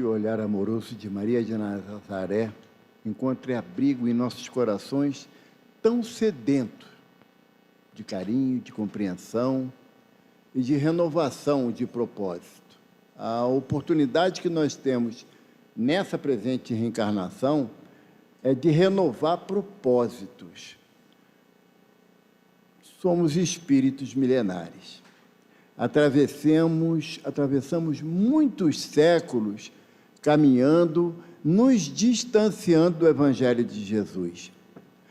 que o olhar amoroso de Maria de Nazaré encontre abrigo em nossos corações tão sedentos de carinho, de compreensão e de renovação de propósito. A oportunidade que nós temos nessa presente reencarnação é de renovar propósitos. Somos espíritos milenares. Atravessamos muitos séculos caminhando, nos distanciando do Evangelho de Jesus.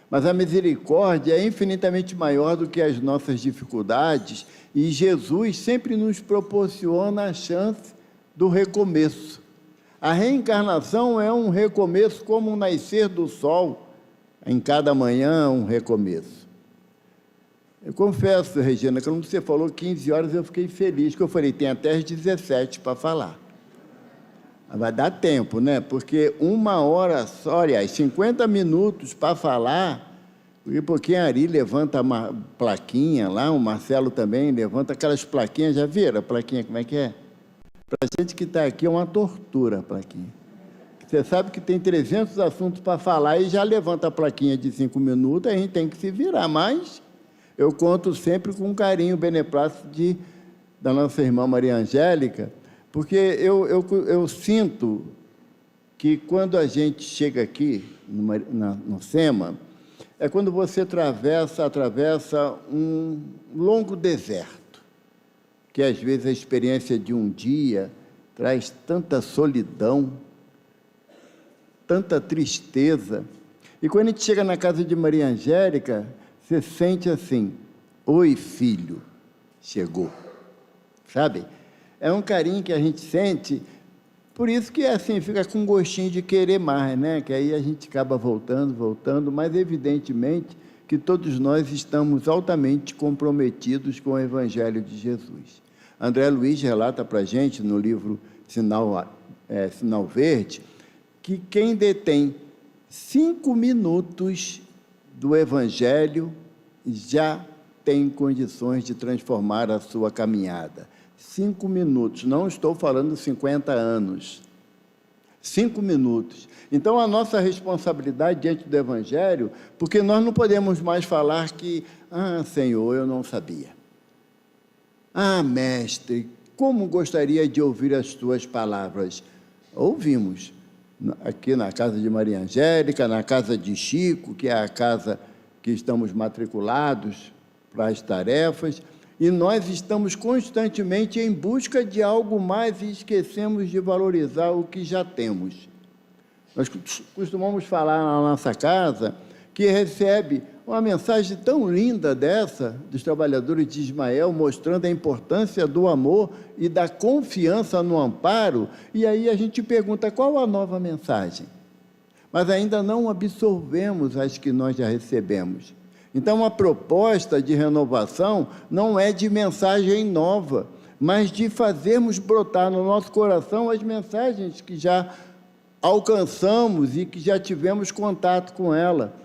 Mas a misericórdia é infinitamente maior do que as nossas dificuldades e Jesus sempre nos proporciona a chance do recomeço. A reencarnação é um recomeço como o nascer do sol, em cada manhã um recomeço. Eu confesso, Regina, que quando você falou 15 horas, eu fiquei feliz, que eu falei, tem até as 17 para falar. Vai dar tempo, né? Porque 1 hora só, aliás, 50 minutos para falar, porque a Ari levanta uma plaquinha lá, o Marcelo também levanta aquelas plaquinhas, já viram a plaquinha, como é que é? Para a gente que está aqui é uma tortura a plaquinha. Você sabe que tem 300 assuntos para falar e já levanta a plaquinha de 5 minutos, a gente tem que se virar, mas eu conto sempre com um carinho, beneplácito da nossa irmã Maria Angélica, porque eu sinto que quando a gente chega aqui no SEMA, é quando você atravessa um longo deserto, que às vezes a experiência de um dia traz tanta solidão, tanta tristeza. E quando a gente chega na casa de Maria Angélica, você sente assim, oi filho, chegou, sabe? É um carinho que a gente sente, por isso que assim, fica com gostinho de querer mais, né? Que aí a gente acaba voltando, mas evidentemente que todos nós estamos altamente comprometidos com o Evangelho de Jesus. André Luiz relata para a gente, no livro Sinal Verde, que quem detém 5 minutos do Evangelho já tem condições de transformar a sua caminhada. 5 minutos, não estou falando 50 anos. 5 minutos. Então, a nossa responsabilidade diante do Evangelho, porque nós não podemos mais falar que, Senhor, eu não sabia. Mestre, como gostaria de ouvir as tuas palavras. Ouvimos. Aqui na casa de Maria Angélica, na casa de Chico, que é a casa que estamos matriculados para as tarefas, e nós estamos constantemente em busca de algo mais e esquecemos de valorizar o que já temos. Nós costumamos falar na nossa casa que recebe uma mensagem tão linda dessa, dos trabalhadores de Ismael, mostrando a importância do amor e da confiança no amparo, e aí a gente pergunta, qual a nova mensagem? Mas ainda não absorvemos as que nós já recebemos. Então, a proposta de renovação não é de mensagem nova, mas de fazermos brotar no nosso coração as mensagens que já alcançamos e que já tivemos contato com ela.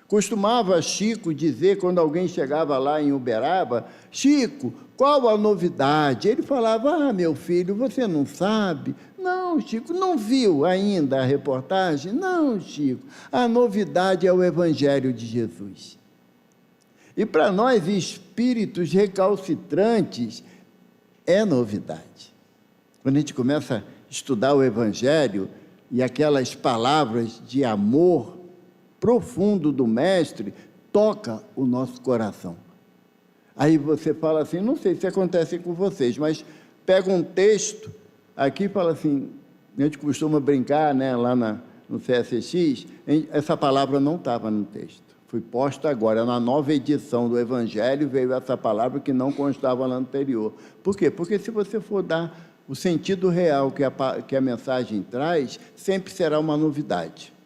Costumava Chico dizer, quando alguém chegava lá em Uberaba, Chico, qual a novidade? Ele falava, meu filho, você não sabe? Não, Chico, não viu ainda a reportagem? Não, Chico, a novidade é o Evangelho de Jesus. E para nós, espíritos recalcitrantes, é novidade. Quando a gente começa a estudar o Evangelho e aquelas palavras de amor profundo do Mestre, toca o nosso coração. Aí você fala assim, não sei se acontece com vocês, mas pega um texto aqui e fala assim, a gente costuma brincar, né, lá no CSX, essa palavra não estava no texto. Foi posta agora, na nova edição do Evangelho, veio essa palavra que não constava na anterior. Por quê? Porque se você for dar o sentido real que a mensagem traz, sempre será uma novidade.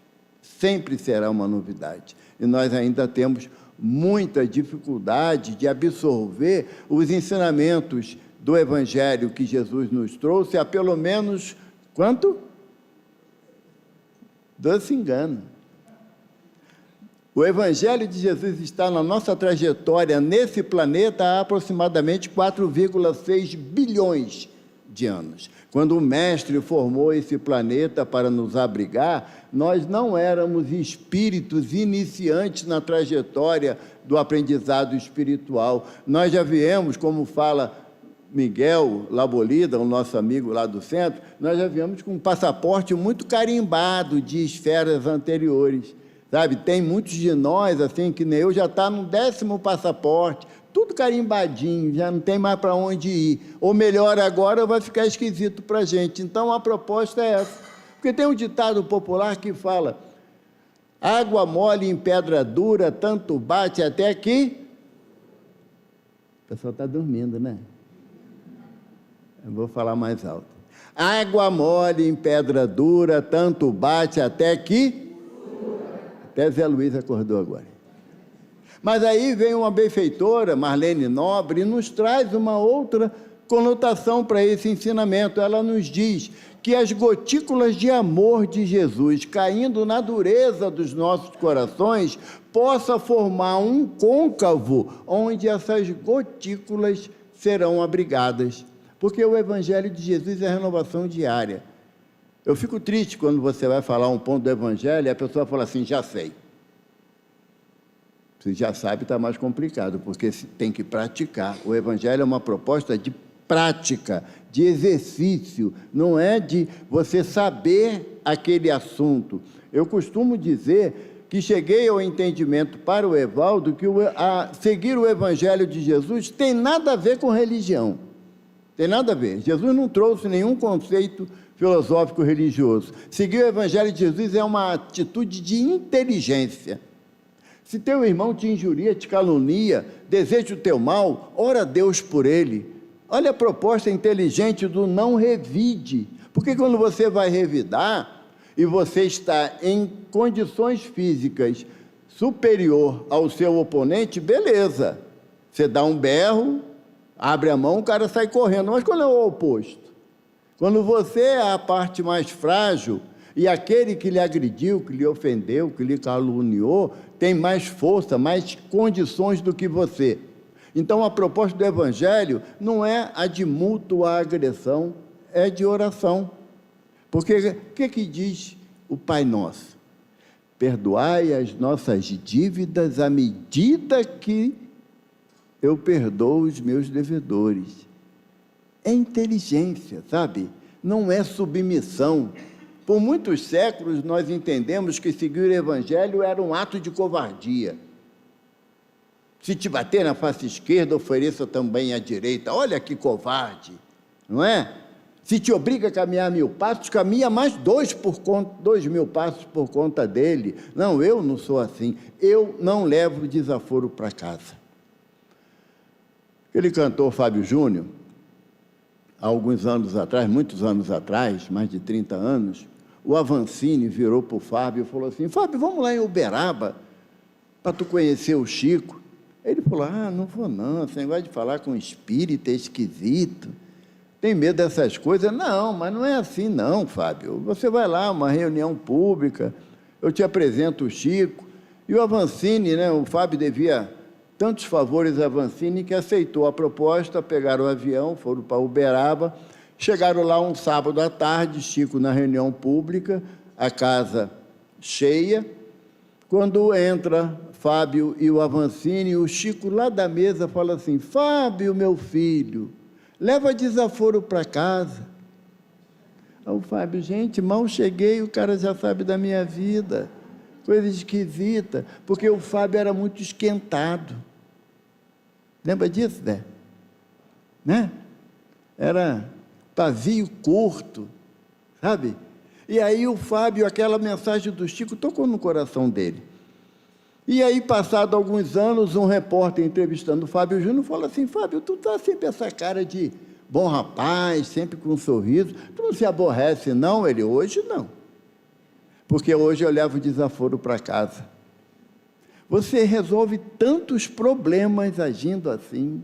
Sempre será uma novidade. E nós ainda temos muita dificuldade de absorver os ensinamentos do Evangelho que Jesus nos trouxe há pelo menos, quanto? 12 anos. O Evangelho de Jesus está na nossa trajetória nesse planeta há aproximadamente 4,6 bilhões de anos. Quando o Mestre formou esse planeta para nos abrigar, nós não éramos espíritos iniciantes na trajetória do aprendizado espiritual. Nós já viemos, como fala Miguel Labolida, o nosso amigo lá do centro, nós já viemos com um passaporte muito carimbado de esferas anteriores. Sabe, tem muitos de nós, assim, que nem eu, já está no 10º passaporte, tudo carimbadinho, já não tem mais para onde ir. Ou melhor, agora vai ficar esquisito para a gente. Então, a proposta é essa. Porque tem um ditado popular que fala: água mole em pedra dura, tanto bate até que... O pessoal está dormindo, né? Eu vou falar mais alto. Água mole em pedra dura, tanto bate até que... Até Zé Luiz acordou agora. Mas aí vem uma benfeitora, Marlene Nobre, e nos traz uma outra conotação para esse ensinamento. Ela nos diz que as gotículas de amor de Jesus caindo na dureza dos nossos corações possa formar um côncavo onde essas gotículas serão abrigadas. Porque o Evangelho de Jesus é renovação diária. Eu fico triste quando você vai falar um ponto do Evangelho e a pessoa fala assim: já sei. Você já sabe, está mais complicado, porque tem que praticar. O Evangelho é uma proposta de prática, de exercício, não é de você saber aquele assunto. Eu costumo dizer que cheguei ao entendimento para o Evaldo que seguir o Evangelho de Jesus tem nada a ver com religião. Tem nada a ver. Jesus não trouxe nenhum conceito filosófico religioso. Seguir o Evangelho de Jesus é uma atitude de inteligência. Se teu irmão te injuria, te calunia, deseja o teu mal, ora a Deus por ele. Olha a proposta inteligente do não revide. Porque quando você vai revidar e você está em condições físicas superior ao seu oponente, beleza. Você dá um berro, abre a mão, o cara sai correndo. Mas quando é o oposto? Quando você é a parte mais frágil e aquele que lhe agrediu, que lhe ofendeu, que lhe caluniou, tem mais força, mais condições do que você. Então, a proposta do Evangelho não é a de mútua agressão, é de oração. Porque o que diz o Pai Nosso? Perdoai as nossas dívidas à medida que eu perdoo os meus devedores. É inteligência, sabe? Não é submissão. Por muitos séculos, nós entendemos que seguir o Evangelho era um ato de covardia. Se te bater na face esquerda, ofereça também à direita. Olha que covarde, não é? Se te obriga a caminhar 1000 passos, caminha mais 2.000 passos por conta dele. Não, eu não sou assim. Eu não levo desaforo para casa. Aquele cantor Fábio Júnior, há alguns anos atrás, muitos anos atrás, mais de 30 anos, o Avancini virou para o Fábio e falou assim: Fábio, vamos lá em Uberaba para tu conhecer o Chico. Ele falou: não vou não, esse negócio de falar com espírita é esquisito, tem medo dessas coisas. Não, mas não é assim não, Fábio. Você vai lá, uma reunião pública, eu te apresento o Chico. E o Avancini, né, o Fábio devia tantos favores a Avancini que aceitou a proposta, pegaram o avião, foram para Uberaba, chegaram lá um sábado à tarde, Chico na reunião pública, a casa cheia. Quando entra Fábio e o Avancini, o Chico lá da mesa fala assim: Fábio, meu filho, leva desaforo para casa. Aí o Fábio: gente, mal cheguei, o cara já sabe da minha vida. Coisa esquisita, porque o Fábio era muito esquentado. Lembra disso, né? Era pavio curto, sabe? E aí o Fábio, aquela mensagem do Chico tocou no coração dele. E aí, passado alguns anos, um repórter entrevistando o Fábio Júnior falou assim: Fábio, tu tá sempre essa cara de bom rapaz, sempre com um sorriso, tu não se aborrece não? Ele: hoje não, porque hoje eu levo desaforo para casa. Você resolve tantos problemas agindo assim,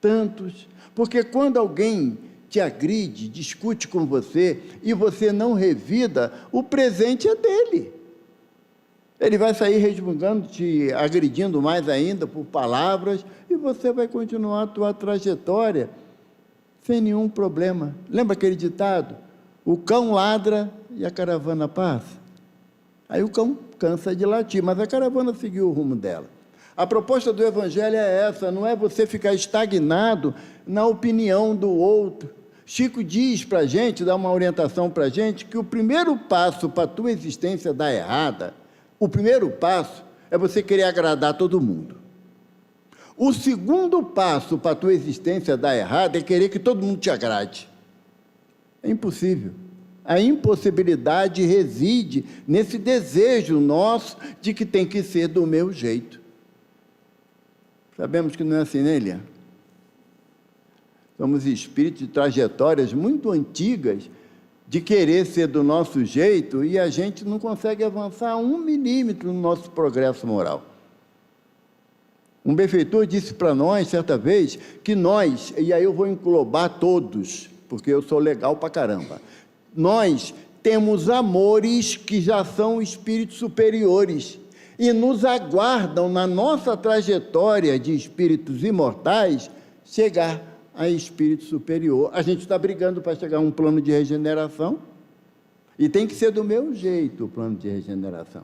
tantos, porque quando alguém te agride, discute com você, e você não revida, o presente é dele. Ele vai sair resmungando, te agredindo mais ainda por palavras, e você vai continuar a tua trajetória sem nenhum problema. Lembra aquele ditado? O cão ladra e a caravana passa. Aí o cão cansa de latir, mas a caravana seguiu o rumo dela. A proposta do Evangelho é essa, não é você ficar estagnado na opinião do outro. Chico diz para a gente, dá uma orientação para a gente, que o primeiro passo para a tua existência dar errada, o primeiro passo é você querer agradar todo mundo. O segundo passo para a tua existência dar errada é querer que todo mundo te agrade. É impossível. A impossibilidade reside nesse desejo nosso de que tem que ser do meu jeito. Sabemos que não é assim, né, Eliane? Somos espíritos de trajetórias muito antigas de querer ser do nosso jeito e a gente não consegue avançar 1 milímetro no nosso progresso moral. Um benfeitor disse para nós, certa vez, que nós, e aí eu vou englobar todos, porque eu sou legal pra caramba, nós temos amores que já são espíritos superiores e nos aguardam na nossa trajetória de espíritos imortais chegar a espírito superior. A gente está brigando para chegar a um plano de regeneração e tem que ser do meu jeito o plano de regeneração.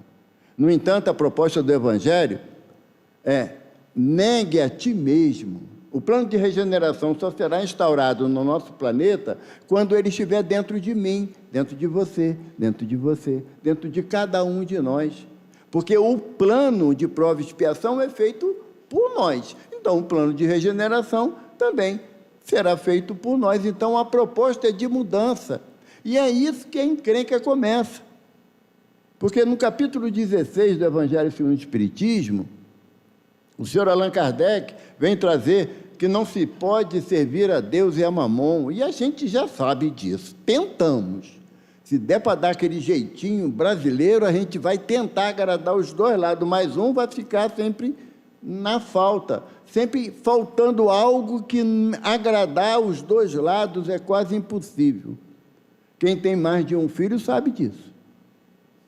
No entanto, a proposta do Evangelho é: negue a ti mesmo. O plano de regeneração só será instaurado no nosso planeta quando ele estiver dentro de mim, dentro de você, dentro de você, dentro de cada um de nós. Porque o plano de prova e expiação é feito por nós. Então, o plano de regeneração também será feito por nós. Então, a proposta é de mudança. E é isso que a encrenca começa. Porque no capítulo 16 do Evangelho segundo o Espiritismo, o senhor Allan Kardec vem trazer que não se pode servir a Deus e a Mamon, e a gente já sabe disso. Tentamos. Se der para dar aquele jeitinho brasileiro, a gente vai tentar agradar os dois lados, mas um vai ficar sempre na falta, sempre faltando algo que agradar os dois lados é quase impossível. Quem tem mais de um filho sabe disso,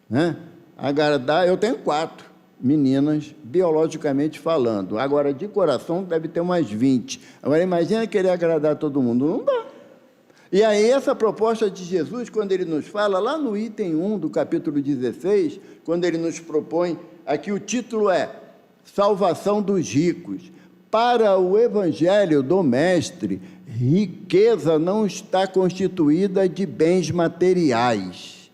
né? Agradar, eu tenho 4 meninas, biologicamente falando. Agora, de coração, deve ter umas 20. Agora, imagina querer agradar todo mundo. Não dá. E aí, essa proposta de Jesus, quando ele nos fala, lá no item 1 do capítulo 16, quando ele nos propõe, aqui o título é Salvação dos Ricos. Para o Evangelho do Mestre, riqueza não está constituída de bens materiais.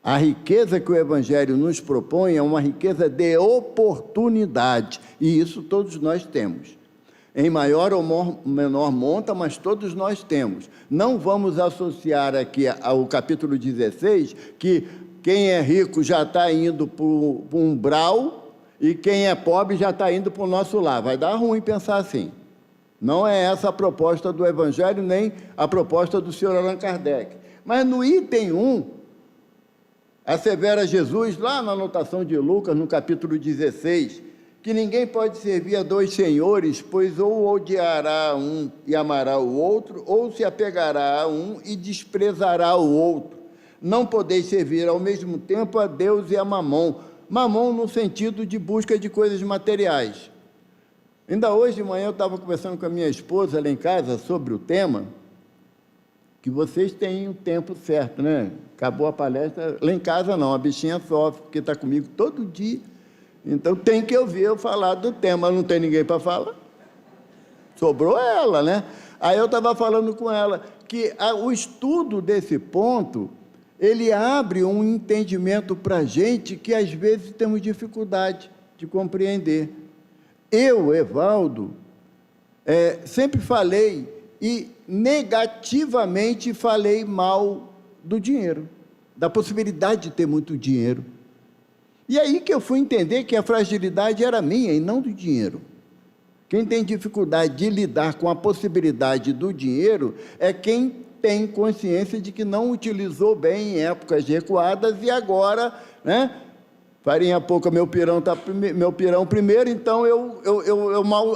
A riqueza que o Evangelho nos propõe é uma riqueza de oportunidade, e isso todos nós temos. Em maior ou menor monta, mas todos nós temos. Não vamos associar aqui ao capítulo 16, que quem é rico já está indo para o umbral e quem é pobre já está indo para o nosso lar. Vai dar ruim pensar assim. Não é essa a proposta do Evangelho, nem a proposta do senhor Allan Kardec. Mas no item 1, assevera Jesus, lá na anotação de Lucas, no capítulo 16, que ninguém pode servir a 2 senhores, pois ou odiará um e amará o outro, ou se apegará a um e desprezará o outro. Não podeis servir ao mesmo tempo a Deus e a Mamon. Mamon no sentido de busca de coisas materiais. Ainda hoje de manhã eu estava conversando com a minha esposa lá em casa sobre o tema, que vocês têm o tempo certo, né? Acabou a palestra, lá em casa não, a bichinha sofre, porque está comigo todo dia. Então, tem que ouvir eu falar do tema, não tem ninguém para falar. Sobrou ela, né? Aí eu estava falando com ela que o estudo desse ponto, ele abre um entendimento para a gente que, às vezes, temos dificuldade de compreender. Eu, Evaldo, sempre falei e negativamente falei mal do dinheiro, da possibilidade de ter muito dinheiro. E aí que eu fui entender que a fragilidade era minha e não do dinheiro. Quem tem dificuldade de lidar com a possibilidade do dinheiro é quem tem consciência de que não utilizou bem em épocas recuadas e agora, né? Farinha pouca, meu pirão primeiro, então eu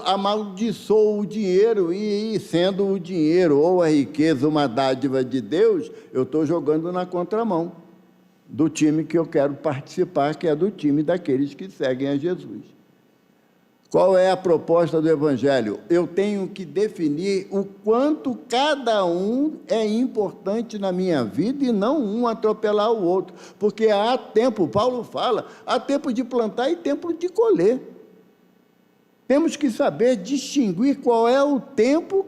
amaldiçoo o dinheiro e sendo o dinheiro ou a riqueza uma dádiva de Deus, eu estou jogando na contramão do time que eu quero participar, que é do time daqueles que seguem a Jesus. Qual é a proposta do Evangelho? Eu tenho que definir o quanto cada um é importante na minha vida e não um atropelar o outro. Porque há tempo, Paulo fala, há tempo de plantar e tempo de colher. Temos que saber distinguir qual é o tempo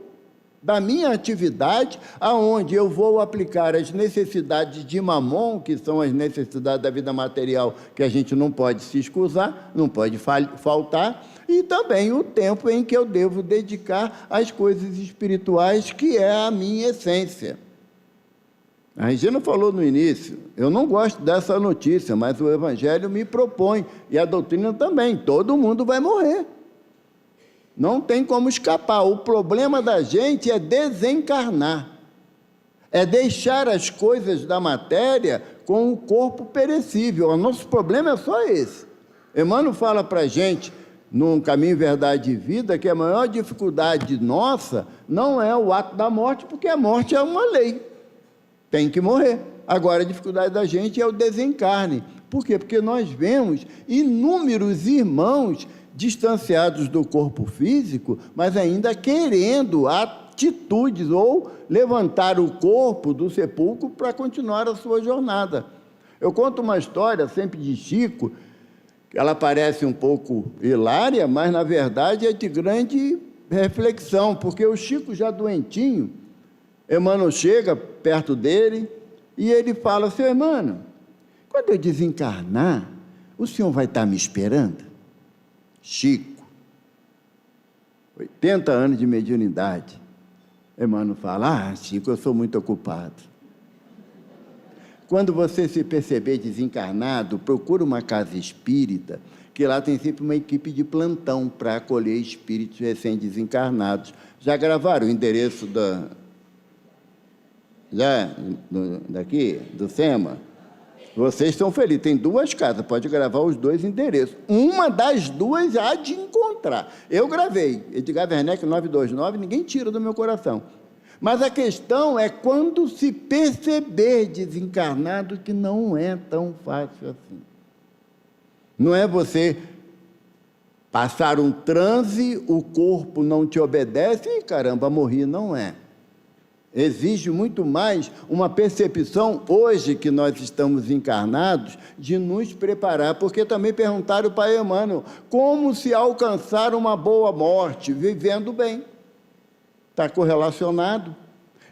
da minha atividade, aonde eu vou aplicar as necessidades de mamon, que são as necessidades da vida material, que a gente não pode se escusar, não pode faltar, e também o tempo em que eu devo dedicar às coisas espirituais, que é a minha essência. A Regina falou no início, eu não gosto dessa notícia, mas o Evangelho me propõe, e a doutrina também, todo mundo vai morrer. Não tem como escapar. O problema da gente é desencarnar. É deixar as coisas da matéria com o corpo perecível. O nosso problema é só esse. Emmanuel fala para a gente, no Caminho, Verdade e Vida, que a maior dificuldade nossa não é o ato da morte, porque a morte é uma lei. Tem que morrer. Agora, a dificuldade da gente é o desencarne. Por quê? Porque nós vemos inúmeros irmãos distanciados do corpo físico, mas ainda querendo atitudes ou levantar o corpo do sepulcro para continuar a sua jornada. Eu conto uma história sempre de Chico, que ela parece um pouco hilária, mas na verdade é de grande reflexão, porque o Chico já doentinho, Emmanuel chega perto dele e ele fala: seu Emmanuel, quando eu desencarnar, o senhor vai estar me esperando? Chico, 80 anos de mediunidade. Emmanuel fala: Chico, eu sou muito ocupado. Quando você se perceber desencarnado, procura uma casa espírita, que lá tem sempre uma equipe de plantão para acolher espíritos recém-desencarnados. Já gravaram o endereço daqui, do SEMA? Vocês estão felizes, tem 2 casas, pode gravar os 2 endereços. Uma das 2 há de encontrar. Eu gravei, Edgar Werneck 929, ninguém tira do meu coração. Mas a questão é quando se perceber desencarnado que não é tão fácil assim. Não é você passar um transe, o corpo não te obedece e caramba, morri, não é. Exige muito mais uma percepção, hoje que nós estamos encarnados, de nos preparar, porque também perguntaram para Emmanuel, como se alcançar uma boa morte? Vivendo bem. Está correlacionado.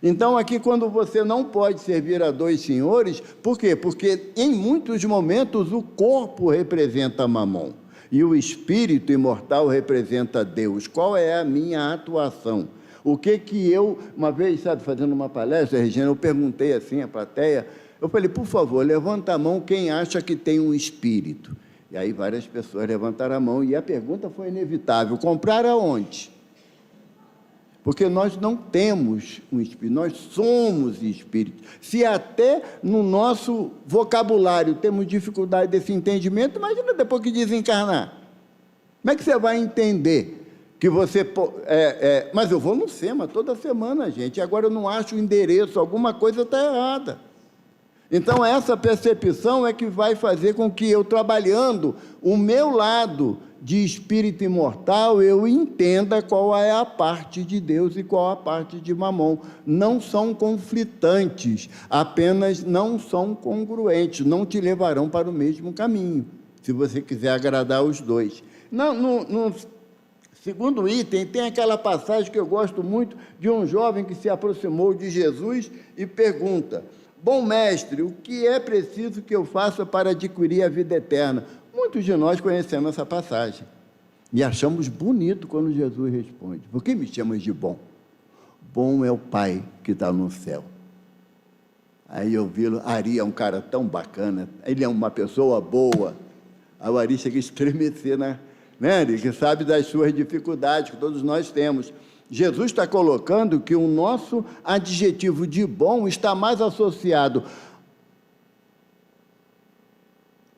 Então, aqui, quando você não pode servir a 2 senhores, por quê? Porque, em muitos momentos, o corpo representa Mamon, e o espírito imortal representa Deus. Qual é a minha atuação? O que eu, uma vez, fazendo uma palestra, Regina, eu perguntei assim à plateia, eu falei, por favor, levanta a mão quem acha que tem um espírito. E aí várias pessoas levantaram a mão, e a pergunta foi inevitável, comprar aonde? Porque nós não temos um espírito, nós somos espírito. Se até no nosso vocabulário temos dificuldade desse entendimento, imagina depois que desencarnar. Como é que você vai entender? Que você... mas eu vou no SEMA toda semana, gente, e agora eu não acho o endereço, alguma coisa está errada. Então, essa percepção é que vai fazer com que eu, trabalhando o meu lado de espírito imortal, eu entenda qual é a parte de Deus e qual a parte de Mamon. Não são conflitantes, apenas não são congruentes, não te levarão para o mesmo caminho, se você quiser agradar os 2. No segundo item, tem aquela passagem que eu gosto muito, de um jovem que se aproximou de Jesus e pergunta, bom mestre, o que é preciso que eu faça para adquirir a vida eterna? Muitos de nós conhecemos essa passagem e achamos bonito quando Jesus responde, por que me chamas de bom? Bom é o Pai que está no céu. Aí eu vi, Ari é um cara tão bacana, ele é uma pessoa boa, aí o Ari chega a estremecer, né? Ele que sabe das suas dificuldades, que todos nós temos. Jesus está colocando que o nosso adjetivo de bom está mais associado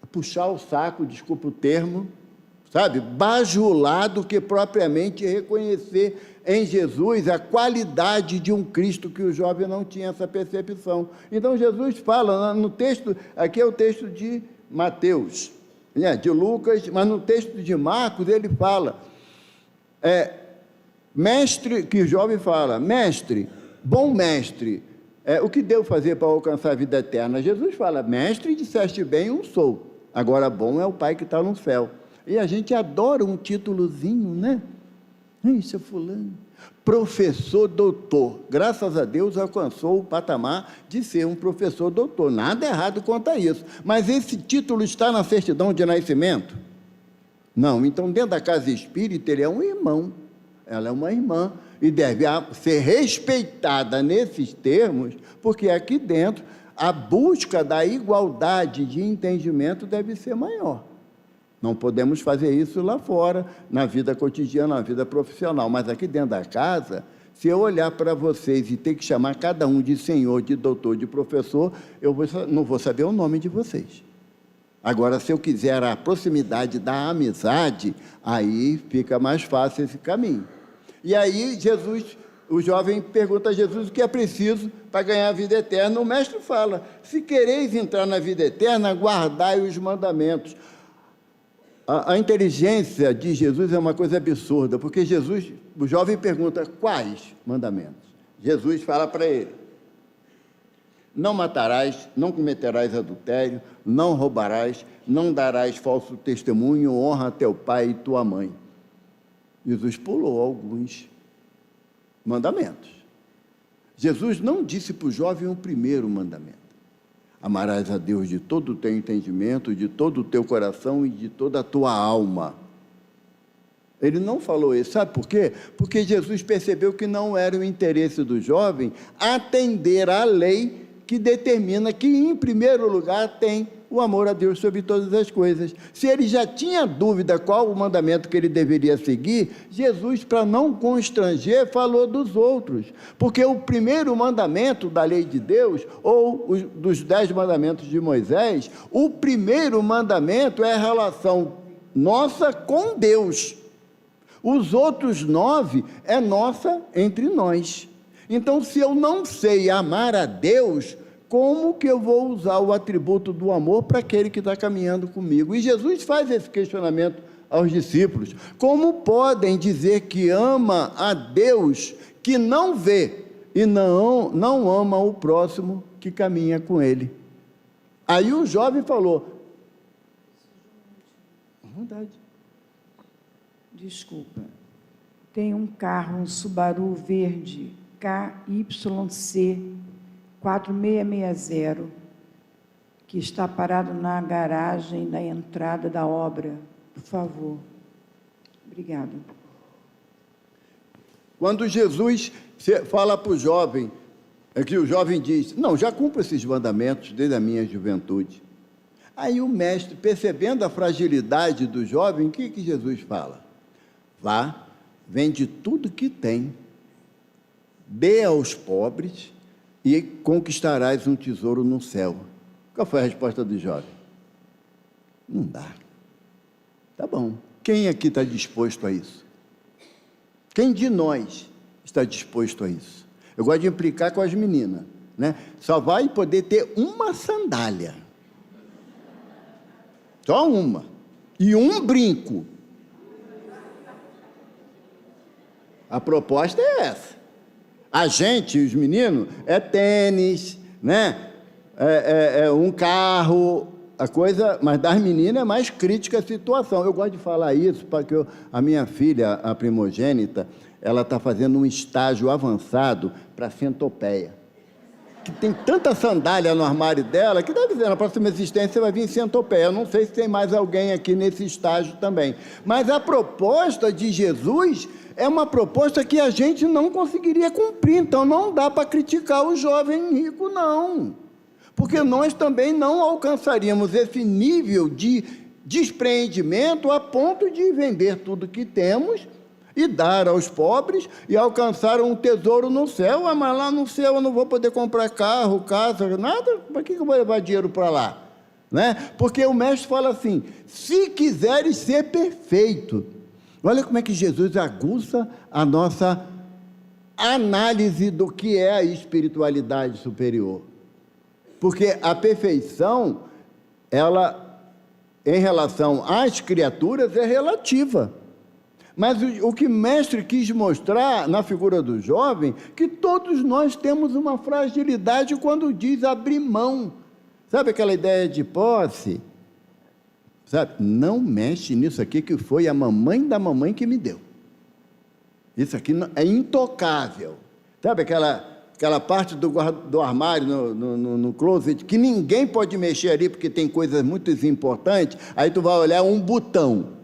a puxar o saco, desculpa o termo, bajular, do que propriamente reconhecer em Jesus a qualidade de um Cristo, que o jovem não tinha essa percepção. Então Jesus fala no texto, aqui é o texto de Mateus, de Lucas, mas no texto de Marcos ele fala Mestre, que o jovem fala, mestre, bom mestre, o que devo fazer para alcançar a vida eterna? Jesus fala, mestre, disseste bem, eu sou. Agora, bom é o Pai que está no céu. E a gente adora um títulozinho, né? Isso é fulano. Professor doutor. Graças a Deus alcançou o patamar de ser um professor doutor. Nada errado quanto a isso. Mas esse título está na certidão de nascimento? Não. Então, dentro da casa espírita, ele é um irmão. Ela é uma irmã. E deve ser respeitada nesses termos, porque aqui dentro a busca da igualdade de entendimento deve ser maior. Não podemos fazer isso lá fora, na vida cotidiana, na vida profissional, mas aqui dentro da casa, se eu olhar para vocês e ter que chamar cada um de senhor, de doutor, de professor, não vou saber o nome de vocês. Agora, se eu quiser a proximidade da amizade, aí fica mais fácil esse caminho. E aí o jovem pergunta a Jesus o que é preciso para ganhar a vida eterna. O mestre fala, se quereis entrar na vida eterna, guardai os mandamentos. A inteligência de Jesus é uma coisa absurda, porque o jovem pergunta, quais mandamentos? Jesus fala para ele, não matarás, não cometerás adultério, não roubarás, não darás falso testemunho, honra teu pai e tua mãe. Jesus pulou alguns mandamentos. Jesus não disse para o jovem o primeiro mandamento. Amarás a Deus de todo o teu entendimento, de todo o teu coração e de toda a tua alma. Ele não falou isso, sabe por quê? Porque Jesus percebeu que não era o interesse do jovem atender à lei que determina que, em primeiro lugar, tem o amor a Deus sobre todas as coisas. Se ele já tinha dúvida qual o mandamento que ele deveria seguir, Jesus, para não constranger, falou dos outros. Porque o primeiro mandamento da lei de Deus, ou dos 10 mandamentos de Moisés, o primeiro mandamento é a relação nossa com Deus. Os outros 9 é nossa entre nós. Então, se eu não sei amar a Deus, como que eu vou usar o atributo do amor para aquele que está caminhando comigo? E Jesus faz esse questionamento aos discípulos. Como podem dizer que ama a Deus que não vê e não ama o próximo que caminha com ele? Aí o jovem falou, verdade. Desculpa, tem um carro, um Subaru verde, KYC 4660, que está parado na garagem da entrada da obra. Por favor. Obrigada. Quando Jesus fala para o jovem, é que o jovem diz, não, já cumpro esses mandamentos desde a minha juventude. Aí o mestre, percebendo a fragilidade do jovem, o que Jesus fala? Vá, vende tudo que tem, dê aos pobres e conquistarás um tesouro no céu. Qual foi a resposta do jovem? Não dá. Tá bom. Quem aqui está disposto a isso? Quem de nós está disposto a isso? Eu gosto de implicar com as meninas, né? Só vai poder ter uma sandália. Só uma. E um brinco. A proposta é essa. A gente, os meninos, é tênis, né? Um carro, a coisa, mas das meninas é mais crítica a situação. Eu gosto de falar isso porque a minha filha, a primogênita, ela está fazendo um estágio avançado para centopeia. Que tem tanta sandália no armário dela que deve ser, na próxima existência vai vir centopeia. Eu não sei se tem mais alguém aqui nesse estágio também. Mas a proposta de Jesus é uma proposta que a gente não conseguiria cumprir, então não dá para criticar o jovem rico, não. Porque nós também não alcançaríamos esse nível de despreendimento a ponto de vender tudo que temos e dar aos pobres e alcançar um tesouro no céu. Ah, mas lá no céu eu não vou poder comprar carro, casa, nada, para que eu vou levar dinheiro para lá? Né? Porque o mestre fala assim, se quiseres ser perfeito. Olha como é que Jesus aguça a nossa análise do que é a espiritualidade superior. Porque a perfeição, ela, em relação às criaturas, é relativa. Mas o que o mestre quis mostrar na figura do jovem, que todos nós temos uma fragilidade quando diz abrir mão. Sabe aquela ideia de posse? Sabe? Não mexe nisso aqui que foi a mamãe da mamãe que me deu. Isso aqui é intocável. Sabe aquela parte do armário, no closet, que ninguém pode mexer ali porque tem coisas muito importantes, aí tu vai olhar um botão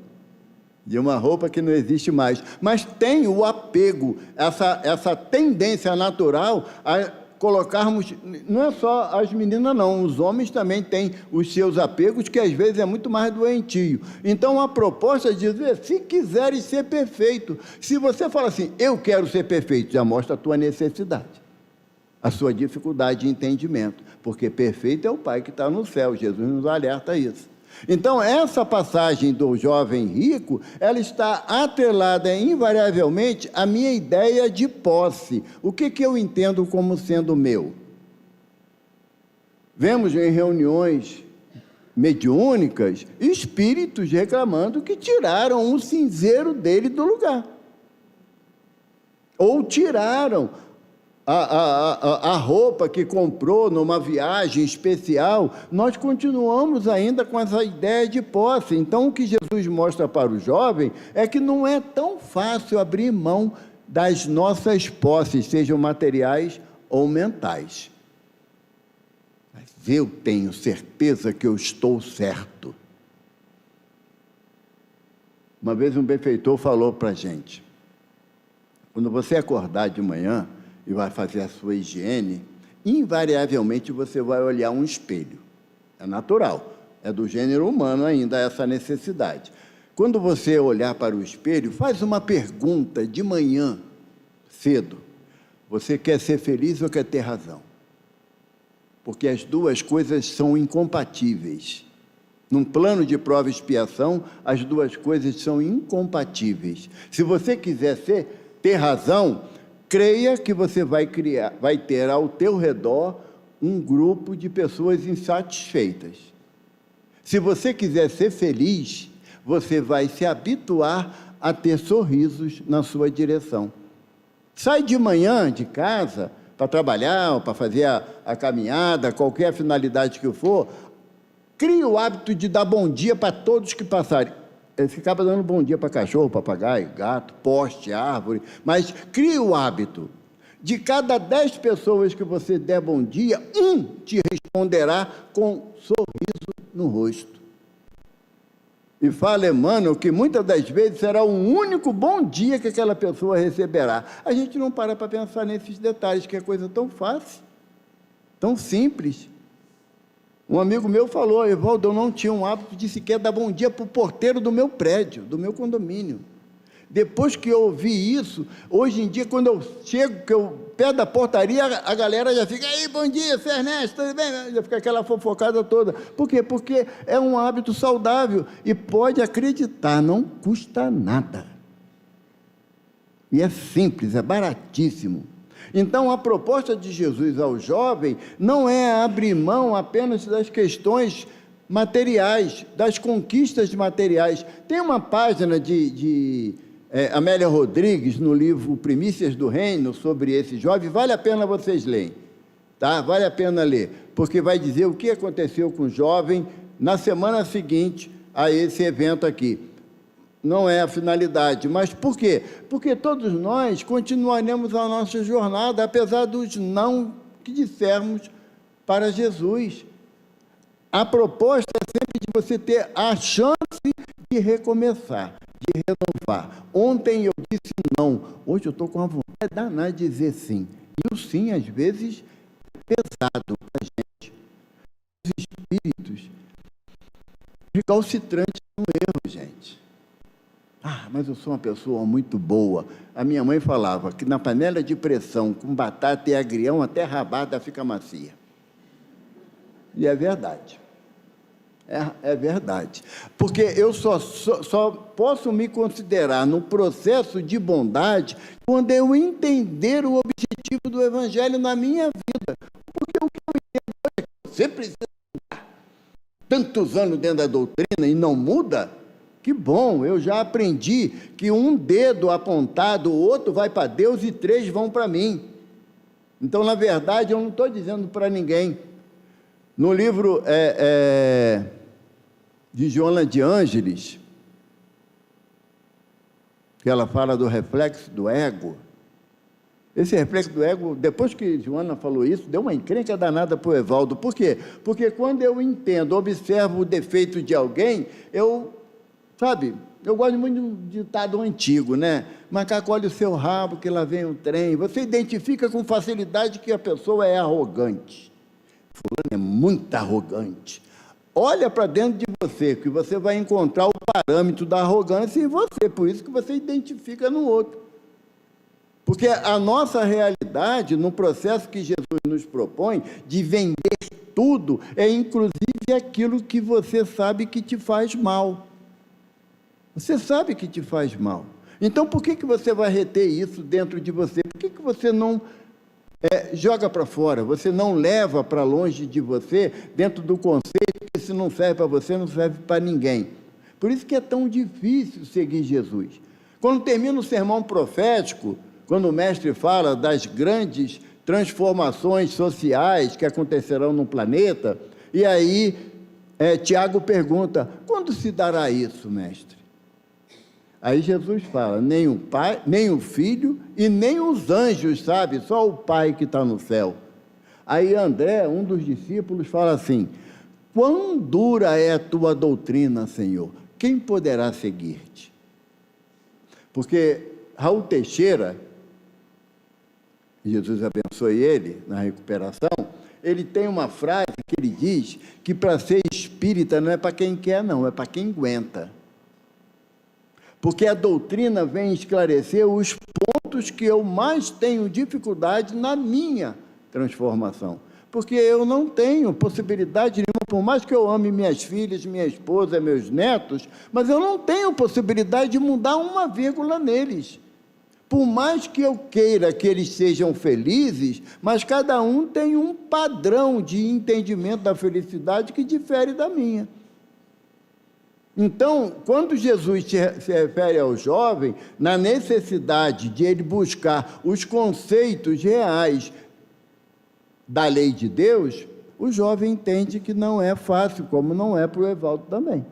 de uma roupa que não existe mais. Mas tem o apego, essa tendência natural a colocarmos, não é só as meninas não, os homens também têm os seus apegos, que às vezes é muito mais doentio. Então a proposta é dizer, se quiseres ser perfeito, se você fala assim, eu quero ser perfeito, já mostra a tua necessidade, a sua dificuldade de entendimento, porque perfeito é o Pai que está no céu, Jesus nos alerta a isso. Então, essa passagem do jovem rico, ela está atrelada invariavelmente à minha ideia de posse. O que eu entendo como sendo meu? Vemos em reuniões mediúnicas espíritos reclamando que tiraram um cinzeiro dele do lugar. Ou tiraram a roupa que comprou numa viagem especial. Nós continuamos ainda com essa ideia de posse. Então, o que Jesus mostra para o jovem é que não é tão fácil abrir mão das nossas posses, sejam materiais ou mentais. Mas eu tenho certeza que eu estou certo. Uma vez um benfeitor falou para a gente, quando você acordar de manhã e vai fazer a sua higiene, invariavelmente você vai olhar um espelho. É natural, é do gênero humano ainda essa necessidade. Quando você olhar para o espelho, faz uma pergunta de manhã, cedo. Você quer ser feliz ou quer ter razão? Porque as duas coisas são incompatíveis. Num plano de prova e expiação, as duas coisas são incompatíveis. Se você quiser ter razão, creia que você vai ter ao teu redor um grupo de pessoas insatisfeitas. Se você quiser ser feliz, você vai se habituar a ter sorrisos na sua direção. Sai de manhã de casa para trabalhar, ou para fazer a caminhada, qualquer finalidade que for, crie o hábito de dar bom dia para todos que passarem. Você acaba dando bom dia para cachorro, papagaio, gato, poste, árvore, mas crie o hábito. De cada 10 pessoas que você der bom dia, um te responderá com sorriso no rosto. E fala Emmanuel que muitas das vezes será o único bom dia que aquela pessoa receberá. A gente não para pensar nesses detalhes, que é coisa tão fácil, tão simples. Um amigo meu falou, Evaldo, eu não tinha um hábito de sequer dar bom dia para o porteiro do meu prédio, do meu condomínio. Depois que eu ouvi isso, hoje em dia, quando eu chego, que eu pé da portaria, a galera já fica, aí, bom dia, seu Ernesto, tudo bem? Já fica aquela fofocada toda. Por quê? Porque é um hábito saudável e pode acreditar, não custa nada. E é simples, é baratíssimo. Então, a proposta de Jesus ao jovem não é abrir mão apenas das questões materiais, das conquistas materiais. Tem uma página de Amélia Rodrigues, no livro Primícias do Reino, sobre esse jovem, vale a pena vocês lerem, tá? Vale a pena ler, porque vai dizer o que aconteceu com o jovem na semana seguinte a esse evento aqui. Não é a finalidade, mas por quê? Porque todos nós continuaremos a nossa jornada, apesar dos não que dissermos para Jesus. A proposta é sempre de você ter a chance de recomeçar, de renovar. Ontem eu disse não, hoje eu estou com a vontade danada de dizer sim. E o sim, às vezes, é pesado para a gente. Os espíritos recalcitrantes no erro, gente. Ah, mas eu sou uma pessoa muito boa. A minha mãe falava que na panela de pressão, com batata e agrião, até rabada fica macia. E é verdade. É verdade. Porque eu só posso me considerar no processo de bondade quando eu entender o objetivo do Evangelho na minha vida. Porque o que eu entendo é que você precisa mudar. Tantos anos dentro da doutrina e não muda, Que bom, eu já aprendi que um dedo apontado, o outro vai para Deus e 3 vão para mim. Então, na verdade, eu não estou dizendo para ninguém. No livro de Joana de Ângeles, que ela fala do reflexo do ego, esse reflexo do ego, depois que Joana falou isso, deu uma encrenca danada para o Evaldo. Por quê? Porque quando eu entendo, observo o defeito de alguém, eu gosto muito de um ditado antigo, né? Macaco, olha o seu rabo, que lá vem o trem. Você identifica com facilidade que a pessoa é arrogante. Fulano é muito arrogante. Olha para dentro de você, que você vai encontrar o parâmetro da arrogância em você, por isso que você identifica no outro. Porque a nossa realidade, no processo que Jesus nos propõe, de vender tudo, é inclusive aquilo que você sabe que te faz mal. Você sabe que te faz mal. Então, por que você vai reter isso dentro de você? Por que você não joga para fora? Você não leva para longe de você, dentro do conceito que se não serve para você, não serve para ninguém. Por isso que é tão difícil seguir Jesus. Quando termina o sermão profético, quando o mestre fala das grandes transformações sociais que acontecerão no planeta, e aí Tiago pergunta, quando se dará isso, mestre? Aí Jesus fala, nem o Pai, nem o Filho e nem os anjos, sabe? Só o Pai que está no céu. Aí André, um dos discípulos, fala assim, quão dura é a tua doutrina, Senhor? Quem poderá seguir-te? Porque Raul Teixeira, Jesus abençoe ele na recuperação, ele tem uma frase que ele diz que para ser espírita não é para quem quer não, é para quem aguenta. Porque a doutrina vem esclarecer os pontos que eu mais tenho dificuldade na minha transformação. Porque eu não tenho possibilidade nenhuma, por mais que eu ame minhas filhas, minha esposa, meus netos, mas eu não tenho possibilidade de mudar uma vírgula neles. Por mais que eu queira que eles sejam felizes, mas cada um tem um padrão de entendimento da felicidade que difere da minha. Então, quando Jesus se refere ao jovem, na necessidade de ele buscar os conceitos reais da lei de Deus, o jovem entende que não é fácil, como não é para o Evaldo também.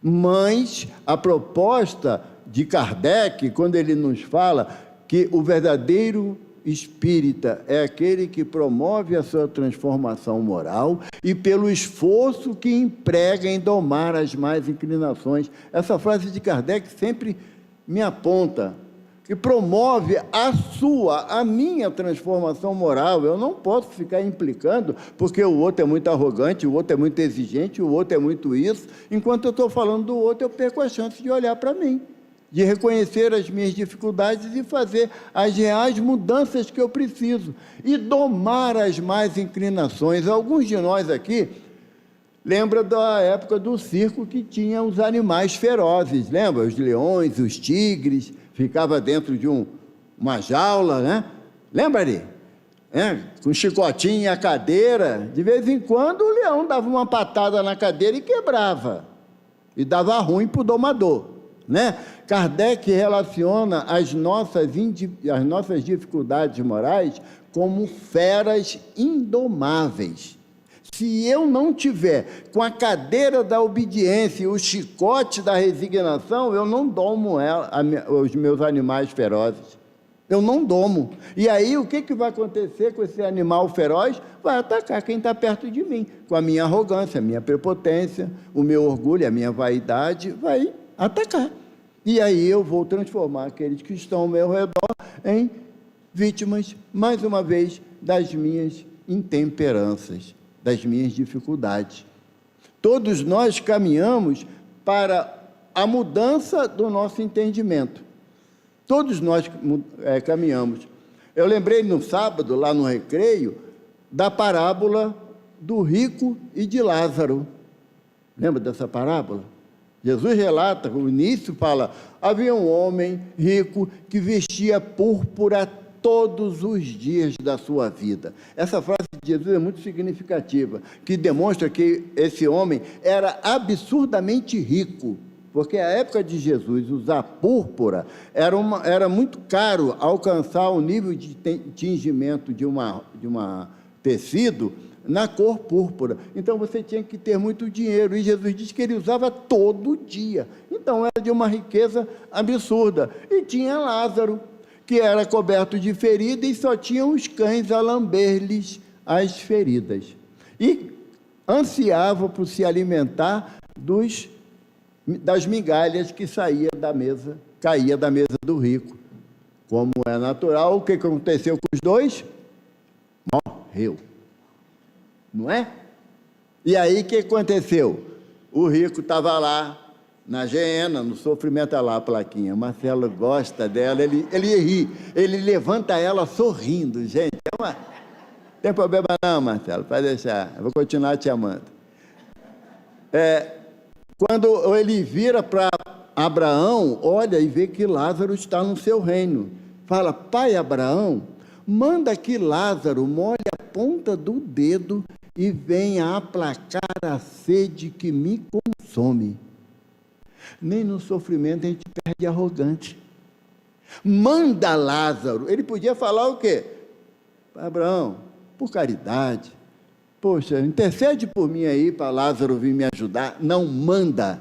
Mas a proposta de Kardec, quando ele nos fala que o verdadeiro espírita é aquele que promove a sua transformação moral e pelo esforço que emprega em domar as más inclinações. Essa frase de Kardec sempre me aponta, que promove a minha transformação moral. Eu não posso ficar implicando porque o outro é muito arrogante, o outro é muito exigente, o outro é muito isso. Enquanto eu estou falando do outro, eu perco a chance de olhar para mim, de reconhecer as minhas dificuldades e fazer as reais mudanças que eu preciso, e domar as más inclinações. Alguns de nós aqui lembram da época do circo que tinha os animais ferozes, lembra? Os leões, os tigres, ficava dentro de uma jaula, né? Lembra ali? Com o chicotinho e a cadeira, de vez em quando o leão dava uma patada na cadeira e quebrava, e dava ruim para o domador, né? Kardec relaciona as nossas dificuldades morais como feras indomáveis. Se eu não tiver com a cadeira da obediência e o chicote da resignação, eu não domo os meus animais ferozes. Eu não domo. E aí, o que vai acontecer com esse animal feroz? Vai atacar quem está perto de mim, com a minha arrogância, a minha prepotência, o meu orgulho, a minha vaidade, vai atacar. E aí eu vou transformar aqueles que estão ao meu redor em vítimas, mais uma vez, das minhas intemperanças, das minhas dificuldades. Todos nós caminhamos para a mudança do nosso entendimento. Todos nós caminhamos. Eu lembrei no sábado, lá no recreio, da parábola do rico e de Lázaro. Lembra dessa parábola? Jesus relata, o início fala, havia um homem rico que vestia púrpura todos os dias da sua vida. Essa frase de Jesus é muito significativa, que demonstra que esse homem era absurdamente rico. porque a época de Jesus usar púrpura era muito caro alcançar o nível de tingimento de uma tecido na cor púrpura. Então você tinha que ter muito dinheiro, e Jesus disse que ele usava todo dia. Então era de uma riqueza absurda. E tinha Lázaro, que era coberto de feridas e só tinha os cães a lamber-lhes as feridas. E ansiava por se alimentar das migalhas que caía da mesa do rico. Como é natural, o que aconteceu com os dois? Morreu. Não é? E aí o que aconteceu? O rico estava lá, na geena, no sofrimento. Olha lá a plaquinha, Marcelo gosta dela, ele ri, ele levanta ela sorrindo, gente, não tem problema não, Marcelo, pode deixar, eu vou continuar te amando. Quando ele vira para Abraão, olha e vê que Lázaro está no seu reino, fala: pai Abraão, manda que Lázaro molhe a ponta do dedo e venha aplacar a sede que me consome. Nem no sofrimento a gente perde arrogante. Manda Lázaro. Ele podia falar o quê? Abraão, por caridade, poxa, intercede por mim aí para Lázaro vir me ajudar. Não, manda.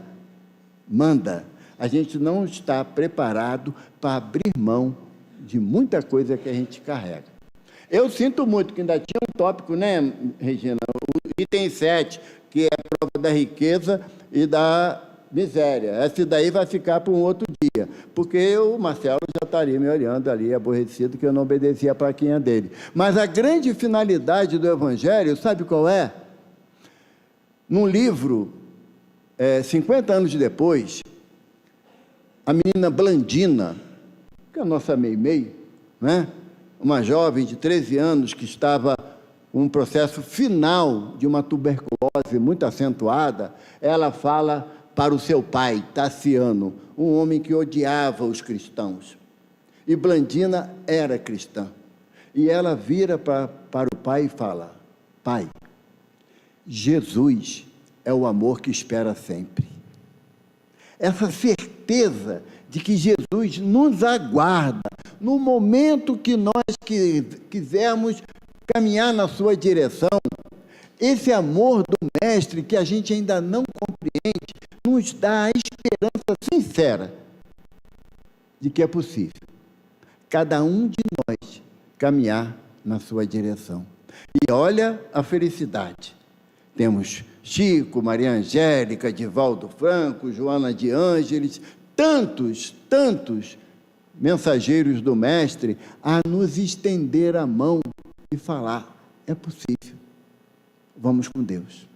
A gente não está preparado para abrir mão de muita coisa que a gente carrega. Eu sinto muito que ainda tinha um tópico, né, Regina? O item 7, que é a prova da riqueza e da miséria. Esse daí vai ficar para um outro dia, porque o Marcelo já estaria me olhando ali, aborrecido, que eu não obedeci a plaquinha dele. Mas a grande finalidade do Evangelho, sabe qual é? Num livro, 50 anos depois, a menina Blandina, que é a nossa Meimei, né? Uma jovem de 13 anos que estava com um processo final de uma tuberculose muito acentuada, ela fala para o seu pai, Tassiano, um homem que odiava os cristãos. E Blandina era cristã. E ela vira para o pai e fala: pai, Jesus é o amor que espera sempre. Essa certeza de que Jesus nos aguarda no momento que nós quisermos caminhar na sua direção. Esse amor do Mestre que a gente ainda não compreende nos dá a esperança sincera de que é possível cada um de nós caminhar na sua direção. E olha a felicidade. Temos Chico, Maria Angélica, Divaldo Franco, Joana de Ângeles, tantos mensageiros do Mestre a nos estender a mão e falar: é possível, vamos com Deus.